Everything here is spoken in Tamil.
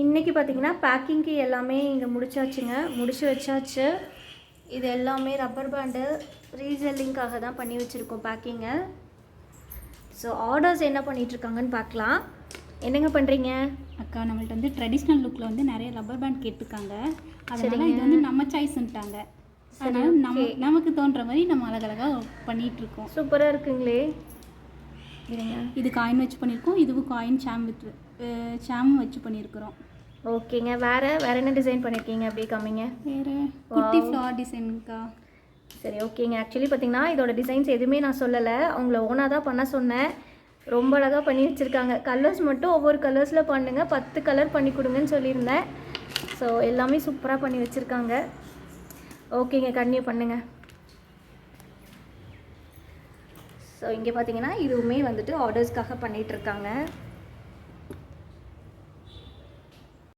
இன்றைக்கி பார்த்திங்கன்னா பேக்கிங்க்கு எல்லாமே இங்கே முடிச்சு வச்சாச்சு. இது எல்லாமே ரப்பர் பேண்டு ரீசெல்லிங்காக தான் பண்ணி வச்சுருக்கோம் பேக்கிங்கை. ஸோ ஆர்டர்ஸ் என்ன பண்ணிகிட்ருக்காங்கன்னு பார்க்கலாம். என்னங்க பண்ணுறீங்க? அக்கா, நம்மள்ட்ட வந்து ட்ரெடிஷ்னல் லுக்கில் வந்து நிறைய ரப்பர் பேண்ட் கேட்டிருக்காங்க. அதனால் இது வந்து நம்ம சாய்ஸ்ன்ட்டாங்க. அதனால் நமக்கு தோன்ற மாதிரி நம்ம அழகழகாக பண்ணிகிட்ருக்கோம். சூப்பராக இருக்குங்களே. இது காயின் வச்சு பண்ணியிருக்கோம். இதுவும் காயின் சாம் வச்சு பண்ணியிருக்கிறோம். ஓகேங்க. வேறு என்ன டிசைன் பண்ணியிருக்கீங்க? அப்படியே காமிங்க. வேறு குட்டி ஃப்ளவர் டிசைனுக்கா. சரி, ஓகேங்க. ஆக்சுவலி பார்த்திங்கன்னா இதோட டிசைன்ஸ் எதுவுமே நான் சொல்லலை, அவங்கள ஓனாக தான் பண்ண சொன்னேன். ரொம்ப அழகாக பண்ணி வச்சுருக்காங்க. கலர்ஸ் மட்டும் ஒவ்வொரு கலர்ஸில் பண்ணுங்கள், 10 கலர் பண்ணி கொடுங்கன்னு சொல்லியிருந்தேன். ஸோ எல்லாமே சூப்பராக பண்ணி வச்சுருக்காங்க. ஓகேங்க, கன்டினியூ பண்ணுங்கள். ஸோ இங்கே பார்த்தீங்கன்னா இதுவுமே வந்துட்டு ஆர்டர்ஸ்க்காக பண்ணிகிட்ருக்காங்க.